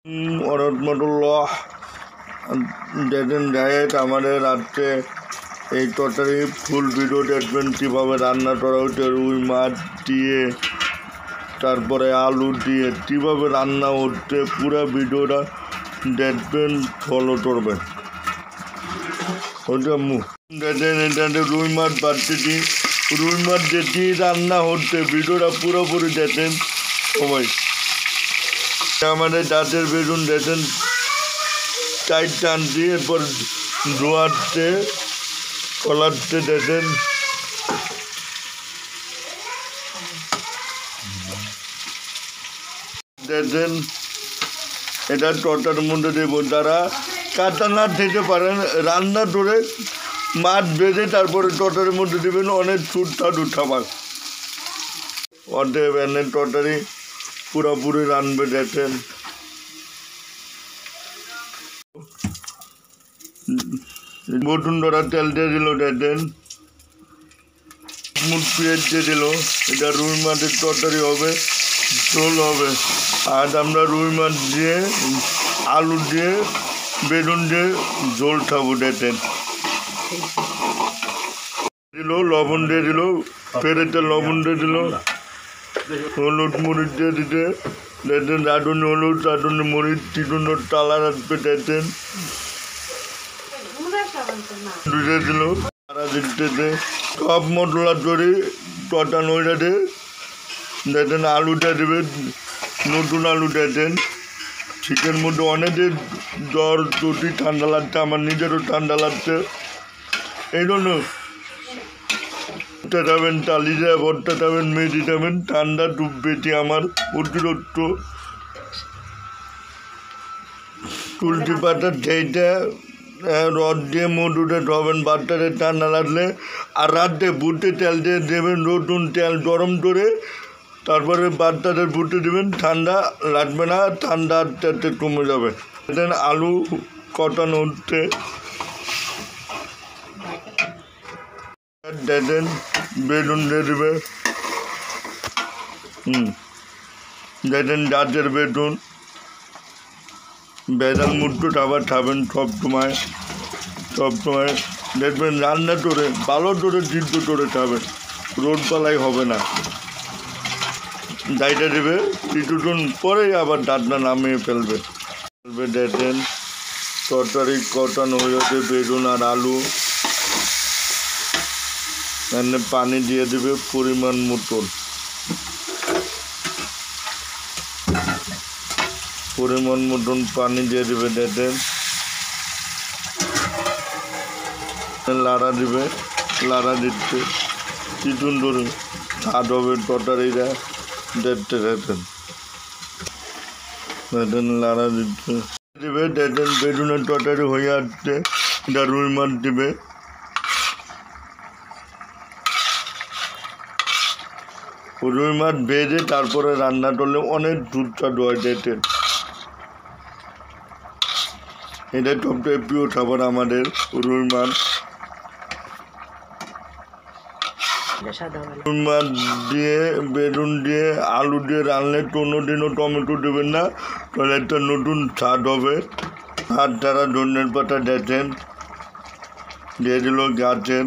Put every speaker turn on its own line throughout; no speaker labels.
রহমতুল্লাহ দেখেন ডায়েট আমাদের আজকে এই তরকারি ফুল ভিডিও দেখবেন কীভাবে রান্না করা হচ্ছে রুই মাছ দিয়ে তারপরে আলু দিয়ে কীভাবে রান্না হচ্ছে পুরো ভিডিওটা দেখবেন ফলো করবেন। ওটা দেখেন এটাতে রুই মাছ বাড়তেছি, রুই মাছ যেটি রান্না হচ্ছে ভিডিওটা পুরোপুরি দেখেন সবাই। আমাদের দাঁতের বেগুন দেখেন টাইট টানছি, এরপর ধোয়াচ্ছে কলাচ্ছে দেখেন দেখেন এটা টটার মধ্যে দেবো। যারা কাটা না খেতে পারেন রান্না করে মাছ ভেজে তারপরে টটারের মধ্যে দেবেন, অনেক সুস্বাদু খাবার। অতএব এনে টটারি পুরোপুরি রানবে দেখেন। বটুন ধরা তেল দিয়ে দিল দেখেন, মুখ পেঁয়াজ দিয়ে দিল। এটা রুই মাছের তরকারি হবে, ঝোল হবে। আজ আমরা রুই মাছ দিয়ে আলু দিয়ে বেগুন দিয়ে ঝোল খাবো দেখেন। দিল লবণ দিয়ে দিল, ফেরেতে লবণ দিয়ে দিল, হলুদ মরিচ দিয়ে দিতে দেখেন, রাঁধুনি হলুদ রাঁধুনি মরিচ টিটুনো টালা রাখবে দেখেন, দিয়ে দিল তারা দিতে সব মশলা তৈরি কটা নইটাতে দেখেন। আলুটা দেবে, নতুন আলু দেখেন। চিকেন মধ্যে অনেকের জ্বর চটি ঠান্ডা লাগছে, আমার নিজেরও ঠান্ডা লাগছে, এই জন্য খাবেন টালিজা ভরটা খাবেন মেজি খাবেন, ঠান্ডা ডুব বেটি আমার অতিরিক্ত। তুলসী পাতা সেইটা রদ দিয়ে মধুটা খাবেন বাচ্চাদের ঠান্ডা লাগলে। আর রাতে বুটে তেল দিয়ে দেবেন, নতুন তেল গরম করে তারপরে বাচ্চাদের বুটে দেবেন, ঠান্ডা লাগবে না, ঠান্ডা আস্তে আস্তে কমে যাবে। দেন আলু কটানো হচ্ছে দেখেন, বেগুন দিয়ে দেবে দেখেন, গাছের বেগুন বেদান মুট্টু আবার খাবেন সবসময় সবসময় দেখবেন রান্না করে ভালো করে সিদ্ধ করে খাবেন, রোদ পালাই হবে না। যাইটা দেবে কিছুক্ষণ পরে আবার ডাটনা নামিয়ে ফেলবে দেখেন। তরকারি কটানো হয়ে যাচ্ছে বেগুন আর আলু, এনে পানি দিয়ে দেবে পরিমাণ মতন, পরিমাণ মতন পানি দিয়ে দেবে দেখেন। লাড়া দিবে, লাড়া দিচ্ছে কিছুক্ষণ ধরে স্বাদ হবে তরকারিটা দেখতে দেখেন দেখেন, লাড়া দিচ্ছে দেবে দেখেন। বেগুনের তরকারি হয়ে আসছে, এটা রুই মাছ দেবে। রুই মাছ ভেজে তারপরে রান্না করলে অনেক সুস্বাদু হয় দেখেন। এটা সবচেয়ে প্রিয় খাবার আমাদের রুই মাছ। রুই মাছ দিয়ে বেগুন দিয়ে আলু দিয়ে রান্নায় কোনোদিনও টমেটো দেবেন না, তাহলে একটা নতুন স্বাদ হবে। আর তারা ধনের পাতা দেখেন দিয়ে দিল গাছের।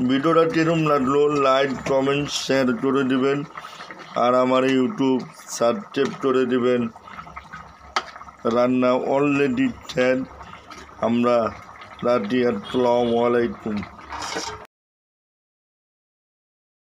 ভিডিওটা কিরম লাগলো লাইক কমেন্ট শেয়ার করে দিবেন, আর আমার ইউটিউব সাবস্ক্রাইব করে দিবেন। রান্না অলরেডি শেষ, আমরা রাতি। আসসালামু আলাইকুম।